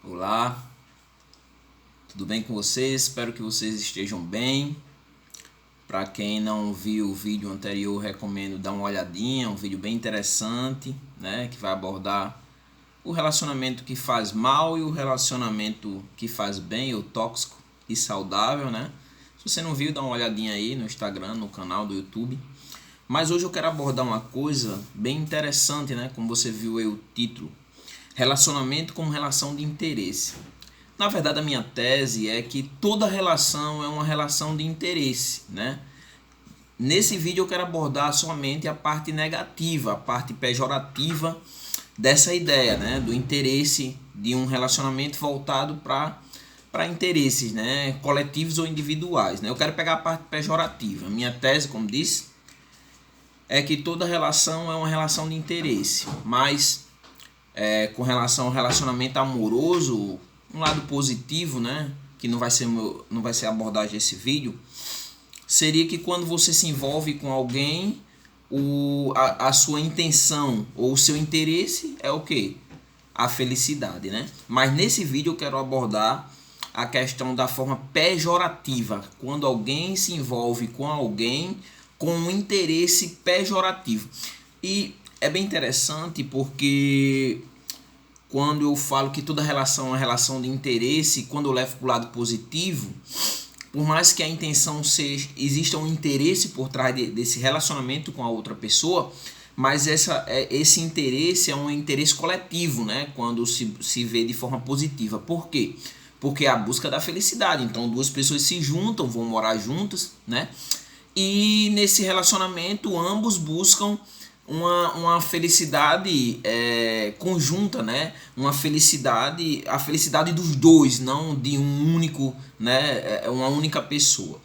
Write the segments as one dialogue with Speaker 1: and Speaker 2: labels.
Speaker 1: Olá, tudo bem com vocês? Espero que vocês estejam bem. Para quem não viu o vídeo anterior, recomendo dar uma olhadinha, um vídeo bem interessante, né, que vai abordar o relacionamento que faz mal e o relacionamento que faz bem, o tóxico e saudável, né? Se você não viu, dá uma olhadinha aí no Instagram, no canal do YouTube. Mas hoje eu quero abordar uma coisa bem interessante, né? Como você viu aí o título, relacionamento como relação de interesse. Na verdade, a minha tese é que toda relação é uma relação de interesse, né? Nesse vídeo eu quero abordar somente a parte negativa, a parte pejorativa dessa ideia, né? Do interesse de um relacionamento voltado para interesses, né? Coletivos ou individuais, né? Eu quero pegar a parte pejorativa. Minha tese, como disse, é que toda relação é uma relação de interesse, mas com relação ao relacionamento amoroso, um lado positivo, né, que não vai ser a abordagem desse vídeo, seria que quando você se envolve com alguém, a sua intenção ou o seu interesse é o quê? A felicidade, né? Mas nesse vídeo eu quero abordar a questão da forma pejorativa, quando alguém se envolve com alguém com um interesse pejorativo. E é bem interessante porque quando eu falo que toda relação é uma relação de interesse, quando eu levo para o lado positivo, por mais que a intenção seja, exista um interesse por trás desse relacionamento com a outra pessoa, mas esse interesse é um interesse coletivo, né? Quando se vê de forma positiva. Por quê? Porque é a busca da felicidade. Então, duas pessoas se juntam, vão morar juntas, né? E nesse relacionamento, ambos buscam uma felicidade conjunta, né? A felicidade dos dois, não de um único, né? Uma única pessoa.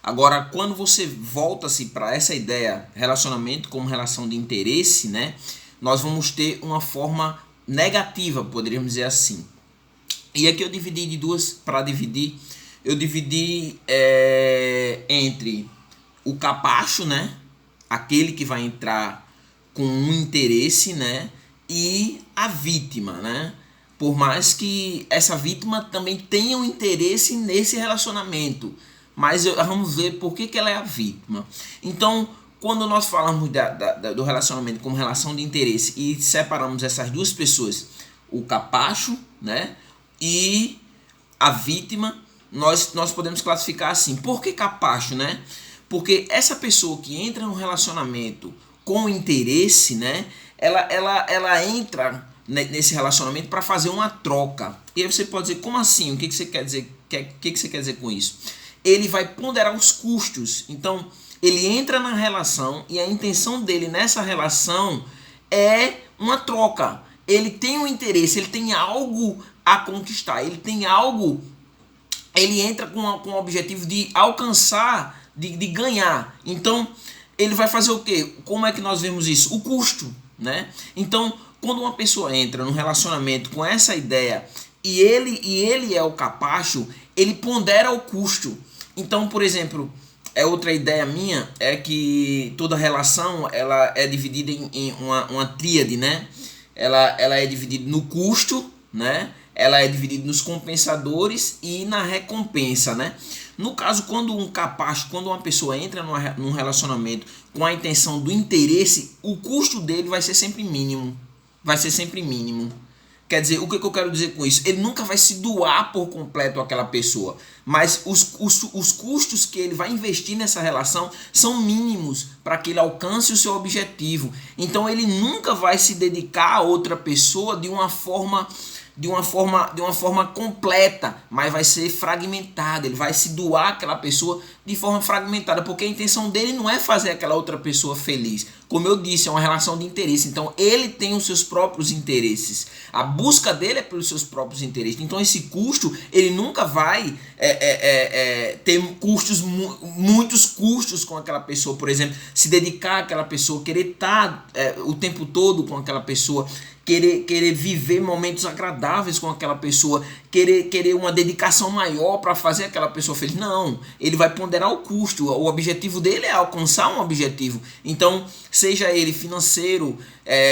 Speaker 1: Agora, quando você volta-se para essa ideia, relacionamento como relação de interesse, né? Nós vamos ter uma forma negativa, poderíamos dizer assim. E aqui eu dividi de duas, para dividir, eu dividi entre o capacho, né? Aquele que vai entrar com um interesse, né? E a vítima, né? Por mais que essa vítima também tenha um interesse nesse relacionamento, mas vamos ver por que ela é a vítima. Então, quando nós falamos do relacionamento como relação de interesse e separamos essas duas pessoas, o capacho, né? E a vítima, nós podemos classificar assim. Por que capacho, né? Porque essa pessoa que entra no relacionamento com interesse, né? Ela entra nesse relacionamento para fazer uma troca. E aí você pode dizer, como assim? O que você quer dizer? O que você quer dizer com isso? Ele vai ponderar os custos. Então, ele entra na relação e a intenção dele nessa relação é uma troca. Ele tem um interesse, ele tem algo a conquistar, ele tem algo, ele entra com o objetivo de alcançar, de ganhar. Então, ele vai fazer o quê? Como é que nós vemos isso? O custo, né? Então, quando uma pessoa entra num relacionamento com essa ideia e ele é o capacho, ele pondera o custo. Então, por exemplo, outra ideia minha é que toda relação ela é dividida em uma tríade, né? Ela é dividida no custo, né? Ela é dividida nos compensadores e na recompensa, né? No caso, quando uma pessoa entra num relacionamento com a intenção do interesse, o custo dele vai ser sempre mínimo. Vai ser sempre mínimo. Quer dizer, o que eu quero dizer com isso? Ele nunca vai se doar por completo àquela pessoa, mas os custos que ele vai investir nessa relação são mínimos para que ele alcance o seu objetivo. Então ele nunca vai se dedicar a outra pessoa de uma forma completa, mas vai ser fragmentada. Ele vai se doar àquela pessoa de forma fragmentada, porque a intenção dele não é fazer aquela outra pessoa feliz. Como eu disse, é uma relação de interesse. Então ele tem os seus próprios interesses. A busca dele é pelos seus próprios interesses. Então esse custo, ele nunca vai ter muitos custos com aquela pessoa. Por exemplo, se dedicar àquela pessoa, querer estar o tempo todo com aquela pessoa. querer viver momentos agradáveis com aquela pessoa, querer uma dedicação maior para fazer aquela pessoa feliz. Não, ele vai ponderar o custo. O objetivo dele é alcançar um objetivo. Então, seja ele financeiro,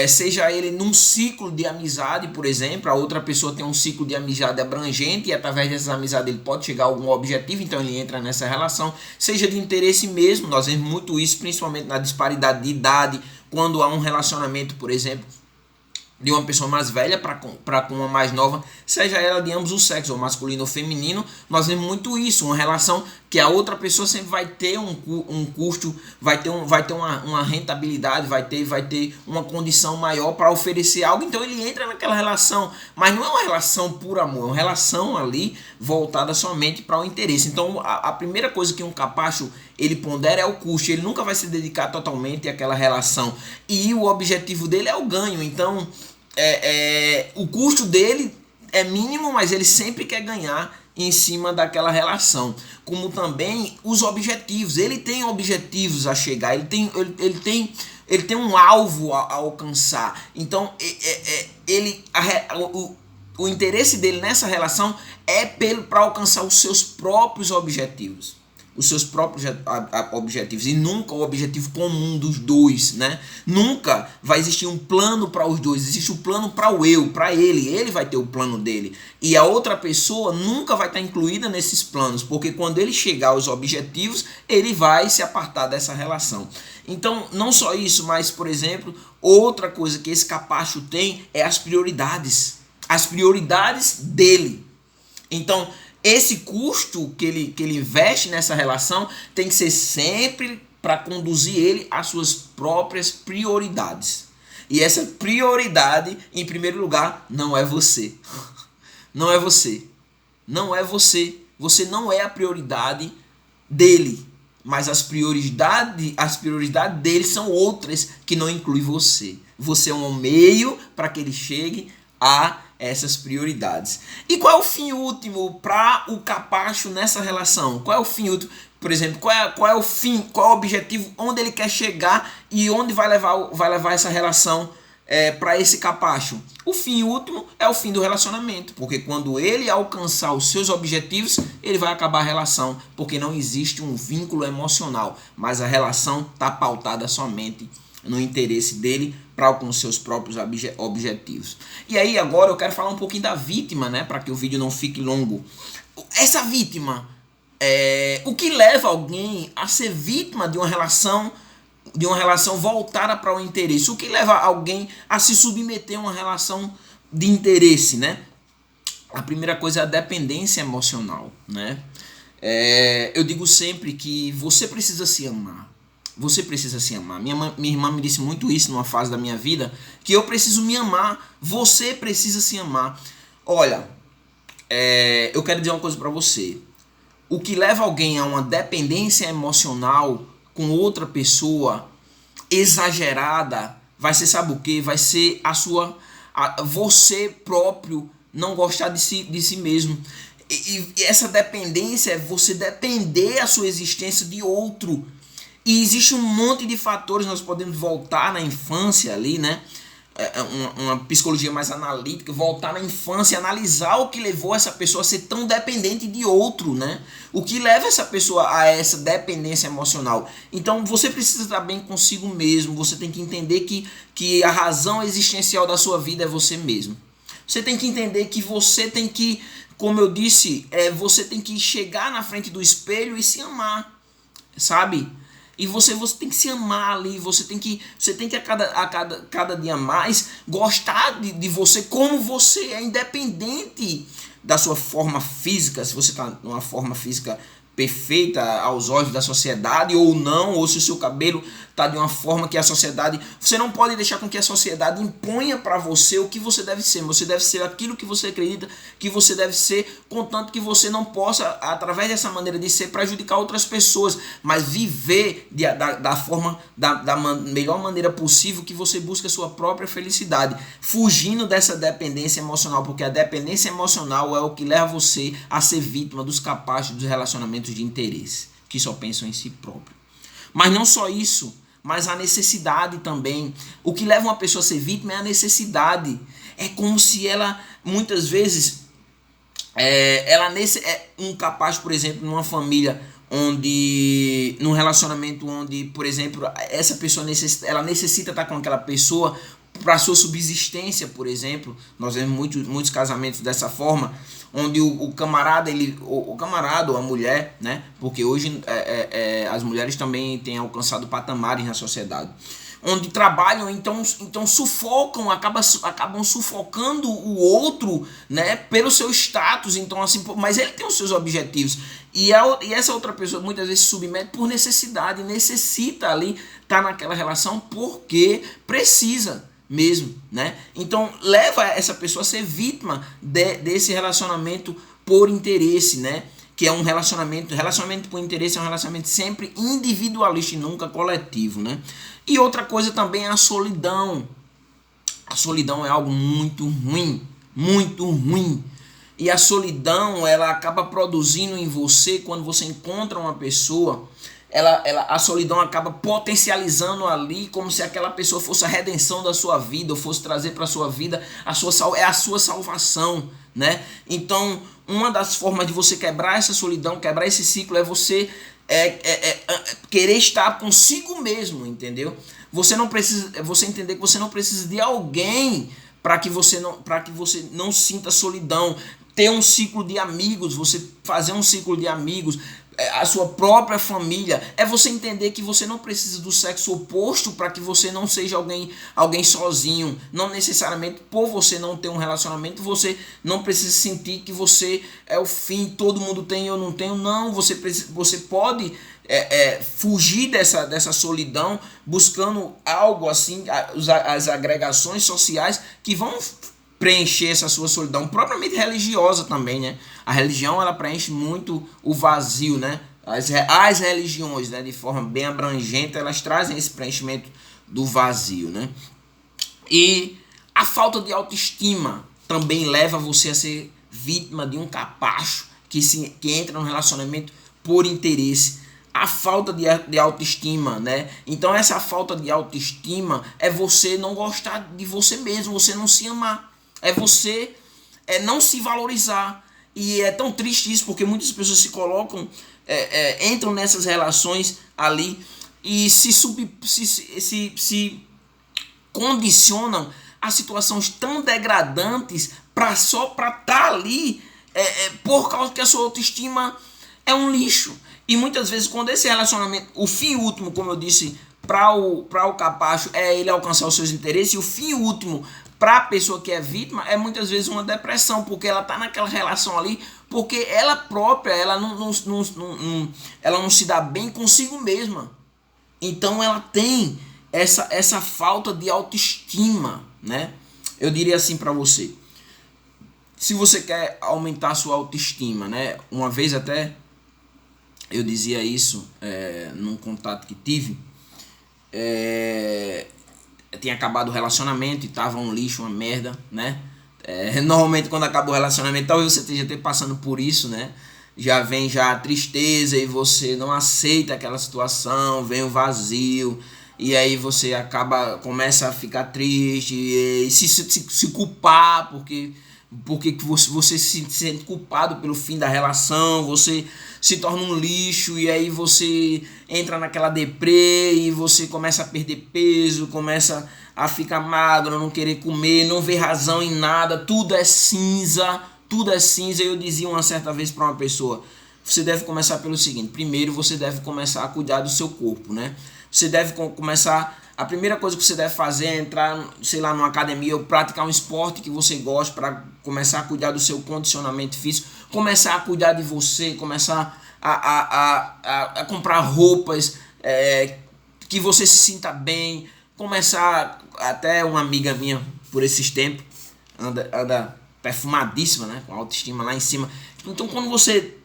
Speaker 1: seja ele num ciclo de amizade, por exemplo, a outra pessoa tem um ciclo de amizade abrangente e através dessas amizades ele pode chegar a algum objetivo, então ele entra nessa relação. Seja de interesse mesmo, nós vemos muito isso, principalmente na disparidade de idade, quando há um relacionamento, por exemplo, de uma pessoa mais velha para com uma mais nova, seja ela de ambos os sexos, ou masculino ou feminino, nós vemos muito isso, uma relação que a outra pessoa sempre vai ter um custo, vai ter uma rentabilidade, vai ter uma condição maior para oferecer algo, então ele entra naquela relação, mas não é uma relação por amor, é uma relação ali voltada somente para o interesse. Então a primeira coisa que um capacho ele pondera é o custo, ele nunca vai se dedicar totalmente àquela relação, e o objetivo dele é o ganho, então o custo dele é mínimo, mas ele sempre quer ganhar em cima daquela relação. Como também os objetivos, ele tem objetivos a chegar, ele tem um alvo a alcançar, então o interesse dele nessa relação é para alcançar os seus próprios objetivos. Os seus próprios objetivos, e nunca o objetivo comum dos dois, né? Nunca vai existir um plano para os dois, existe um plano para o eu, para ele vai ter o plano dele, e a outra pessoa nunca vai estar incluída nesses planos, porque quando ele chegar aos objetivos, ele vai se apartar dessa relação. Então, não só isso, mas, por exemplo, outra coisa que esse capacho tem é as prioridades dele. Então, esse custo que ele investe nessa relação tem que ser sempre para conduzir ele às suas próprias prioridades. E essa prioridade, em primeiro lugar, não é você. Não é você. Não é você. Você não é a prioridade dele. Mas as prioridades dele são outras que não incluem você. Você é um meio para que ele chegue a essas prioridades. E qual é o fim último para o capacho nessa relação? Qual é o fim último? Por exemplo, qual é o fim, qual é o objetivo, onde ele quer chegar e onde vai levar essa relação para esse capacho? O fim último é o fim do relacionamento, porque quando ele alcançar os seus objetivos, ele vai acabar a relação, porque não existe um vínculo emocional, mas a relação está pautada somente no interesse dele para alcançar os próprios objetivos. E aí agora eu quero falar um pouquinho da vítima, né, para que o vídeo não fique longo. Essa vítima, o que leva alguém a ser vítima de uma relação voltada para o interesse? O que leva alguém a se submeter a uma relação de interesse, né? A primeira coisa é a dependência emocional, né? Eu digo sempre que você precisa se amar. Você precisa se amar. Minha irmã me disse muito isso numa fase da minha vida, que eu preciso me amar. Você precisa se amar. Olha, eu quero dizer uma coisa para você. O que leva alguém a uma dependência emocional com outra pessoa exagerada vai ser, sabe o quê? Vai ser você próprio não gostar de si mesmo. E essa dependência é você depender a sua existência de outro. E existe um monte de fatores, nós podemos voltar na infância ali, né? Uma psicologia mais analítica, voltar na infância, analisar o que levou essa pessoa a ser tão dependente de outro, né? O que leva essa pessoa a essa dependência emocional. Então você precisa estar bem consigo mesmo, você tem que entender que a razão existencial da sua vida é você mesmo. Você tem que entender que você tem que, como eu disse, você tem que chegar na frente do espelho e se amar, sabe? E você tem que se amar ali, você tem que a cada dia mais gostar de você como você é, independente da sua forma física, se você está numa forma física perfeita aos olhos da sociedade ou não, ou se o seu cabelo está de uma forma que a sociedade... Você não pode deixar com que a sociedade imponha para você o que você deve ser. Você deve ser aquilo que você acredita que você deve ser, contanto que você não possa, através dessa maneira de ser, prejudicar outras pessoas, mas viver da melhor maneira possível, que você busque a sua própria felicidade, fugindo dessa dependência emocional, porque a dependência emocional é o que leva você a ser vítima dos capazes dos relacionamentos de interesse, que só pensam em si próprio. Mas não só isso, mas a necessidade também. O que leva uma pessoa a ser vítima é a necessidade. É como se ela, muitas vezes, um capaz, por exemplo, numa família num relacionamento onde, por exemplo, essa pessoa ela necessita estar com aquela pessoa para sua subsistência, por exemplo. Nós vemos muitos casamentos dessa forma, onde o camarada, o camarada ou a mulher, né? Porque hoje as mulheres também têm alcançado patamares na sociedade, onde trabalham, então sufocam, acabam sufocando o outro, né, pelo seu status, então assim, mas ele tem os seus objetivos, e essa outra pessoa muitas vezes se submete por necessidade, necessita ali estar naquela relação porque precisa mesmo, né? Então leva essa pessoa a ser vítima desse relacionamento por interesse, né? Que é um relacionamento por interesse é um relacionamento sempre individualista e nunca coletivo, né? E outra coisa também é a solidão. A solidão é algo muito ruim, muito ruim. E a solidão, ela acaba produzindo em você, quando você encontra uma pessoa, a solidão acaba potencializando ali, como se aquela pessoa fosse a redenção da sua vida, ou fosse trazer para a sua vida a sua salvação, né? Então, uma das formas de você quebrar essa solidão, quebrar esse ciclo, é você querer estar consigo mesmo, entendeu? Você entender que você não precisa de alguém para que você não sinta solidão. Ter um ciclo de amigos, você fazer um ciclo de amigos, a sua própria família, é você entender que você não precisa do sexo oposto para que você não seja alguém sozinho. Não necessariamente por você não ter um relacionamento, você não precisa sentir que você é o fim, todo mundo tem, eu não tenho. Não, você pode fugir dessa solidão, buscando algo assim, as agregações sociais que vão preencher essa sua solidão, propriamente religiosa também, né? A religião, ela preenche muito o vazio, né? As religiões, né, de forma bem abrangente, elas trazem esse preenchimento do vazio, né? E a falta de autoestima também leva você a ser vítima de um capacho que entra no relacionamento por interesse. A falta de autoestima, né? Então essa falta de autoestima é você não gostar de você mesmo, você não se amar. É você não se valorizar. E é tão triste isso, porque muitas pessoas se colocam, entram nessas relações ali e se condicionam a situações tão degradantes só para estar ali, por causa que a sua autoestima é um lixo. E muitas vezes, quando esse relacionamento, o fim último, como eu disse, para o capacho é ele alcançar os seus interesses, e o fim último para a pessoa que é vítima é muitas vezes uma depressão, porque ela está naquela relação ali, porque ela própria, ela não se dá bem consigo mesma. Então ela tem essa falta de autoestima, né? Eu diria assim para você, se você quer aumentar a sua autoestima, né? Uma vez até eu dizia isso num contato que tive, tinha acabado o relacionamento e tava um lixo, uma merda, né? Normalmente quando acaba o relacionamento, talvez você esteja até passando por isso, né? Já vem a tristeza e você não aceita aquela situação, vem o vazio, e aí você começa a ficar triste e se culpar, porque você se sente culpado pelo fim da relação, você se torna um lixo, e aí você entra naquela deprê e você começa a perder peso, começa a ficar magro, não querer comer, não ver razão em nada, tudo é cinza. Eu dizia uma certa vez para uma pessoa, você deve começar pelo seguinte: primeiro você deve começar a cuidar do seu corpo, né? Você deve começar, a primeira coisa que você deve fazer é entrar, sei lá, numa academia ou praticar um esporte que você gosta, para começar a cuidar do seu condicionamento físico, começar a cuidar de você, começar a comprar roupas que você se sinta bem, começar, até uma amiga minha por esses tempos anda perfumadíssima, né, com a autoestima lá em cima. Então quando você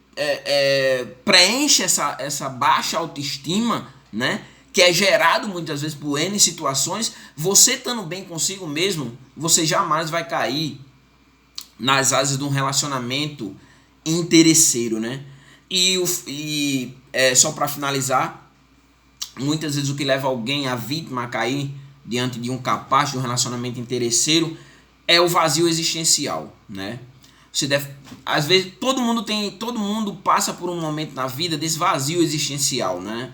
Speaker 1: preenche essa baixa autoestima, né, que é gerado muitas vezes por N situações, você estando bem consigo mesmo, você jamais vai cair nas asas de um relacionamento interesseiro, né? E só para finalizar, Muitas vezes o que leva alguém, a vítima, a cair diante de um capacho, de um relacionamento interesseiro, é o vazio existencial, né? Você deve, às vezes todo mundo passa por um momento na vida desse vazio existencial, né?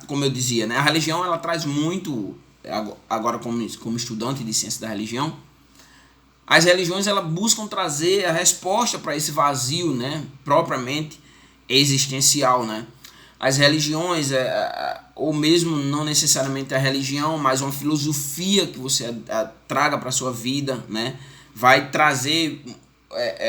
Speaker 1: Como eu dizia, né? A religião ela traz muito, agora como estudante de ciência da religião, as religiões elas buscam trazer a resposta para esse vazio, né? Propriamente existencial, né? As religiões, ou mesmo não necessariamente a religião, mas uma filosofia que você traga para a sua vida, né? Vai trazer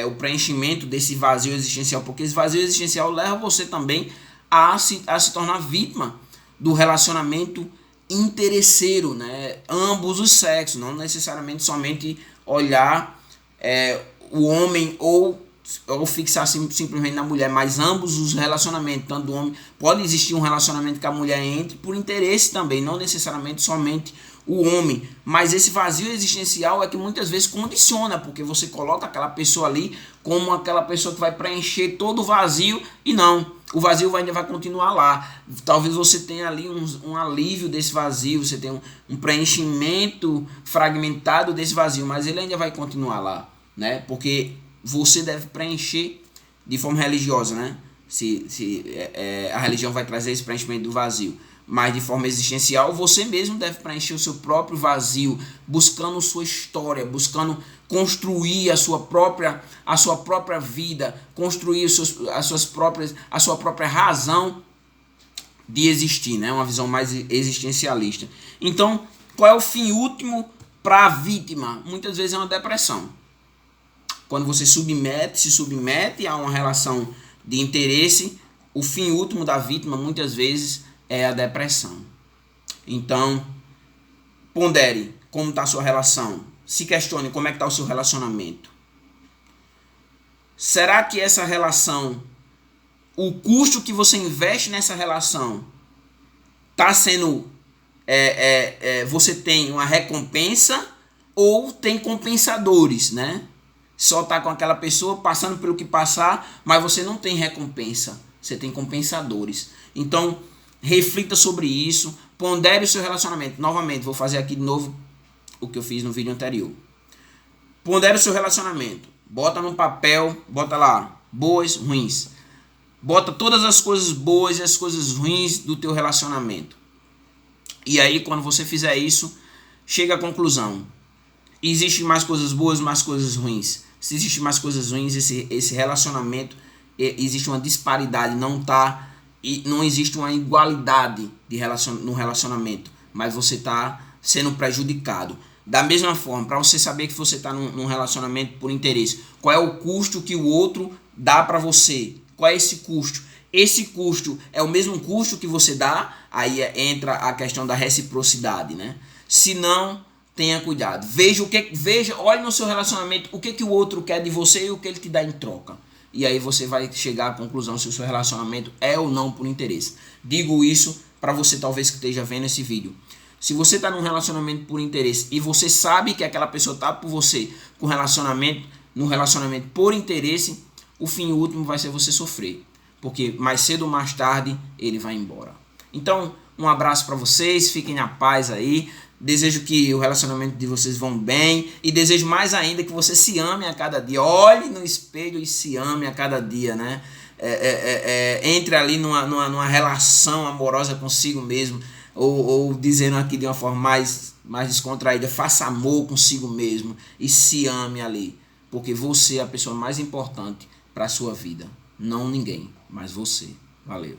Speaker 1: o preenchimento desse vazio existencial, porque esse vazio existencial leva você também a se tornar vítima do relacionamento interesseiro, né? Ambos os sexos, não necessariamente somente olhar o homem ou fixar simplesmente na mulher, mas ambos os relacionamentos, tanto do homem, pode existir um relacionamento que a mulher entre por interesse também, não necessariamente somente o homem, mas esse vazio existencial é que muitas vezes condiciona, porque você coloca aquela pessoa ali como aquela pessoa que vai preencher todo o vazio, e não, o vazio ainda vai continuar lá. Talvez você tenha ali um alívio desse vazio, você tenha um preenchimento fragmentado desse vazio, mas ele ainda vai continuar lá, né? Porque você deve preencher de forma religiosa, né? A religião vai trazer esse preenchimento do vazio, mas de forma existencial, você mesmo deve preencher o seu próprio vazio, buscando sua história, buscando construir a sua própria vida, construir a sua própria razão de existir, né? Uma visão mais existencialista. Então, qual é o fim último para a vítima? Muitas vezes é uma depressão. Quando você se submete a uma relação de interesse, o fim último da vítima muitas vezes é a depressão. Então, pondere como está a sua relação. Se questione como é que está o seu relacionamento. Será que essa relação, o custo que você investe nessa relação, está sendo... você tem uma recompensa ou tem compensadores, né? Só tá com aquela pessoa passando pelo que passar, mas você não tem recompensa, você tem compensadores. Então, reflita sobre isso, pondere o seu relacionamento. Novamente, vou fazer aqui de novo o que eu fiz no vídeo anterior. Pondere o seu relacionamento, bota no papel, bota lá, boas, ruins. Bota todas as coisas boas e as coisas ruins do teu relacionamento. E aí, quando você fizer isso, chega à conclusão. Existem mais coisas boas, mais coisas ruins. Se existem mais coisas ruins, esse relacionamento, existe uma disparidade, não existe uma igualdade no relacionamento, mas você está sendo prejudicado. Da mesma forma, para você saber que você está num relacionamento por interesse, qual é o custo que o outro dá para você? Qual é esse custo? Esse custo é o mesmo custo que você dá? Aí entra a questão da reciprocidade, né? Se não, tenha cuidado. Olhe no seu relacionamento o que o outro quer de você e o que ele te dá em troca. E aí você vai chegar à conclusão se o seu relacionamento é ou não por interesse. Digo isso para você talvez que esteja vendo esse vídeo. Se você está num relacionamento por interesse e você sabe que aquela pessoa está por você no relacionamento por interesse, o fim último vai ser você sofrer. Porque mais cedo ou mais tarde ele vai embora. Então, um abraço para vocês, fiquem na paz aí. Desejo que o relacionamento de vocês vão bem e desejo mais ainda que você se ame a cada dia. Olhe no espelho e se ame a cada dia, né? Entre ali numa relação amorosa consigo mesmo, ou dizendo aqui de uma forma mais descontraída, faça amor consigo mesmo e se ame ali, porque você é a pessoa mais importante para a sua vida. Não ninguém, mas você. Valeu.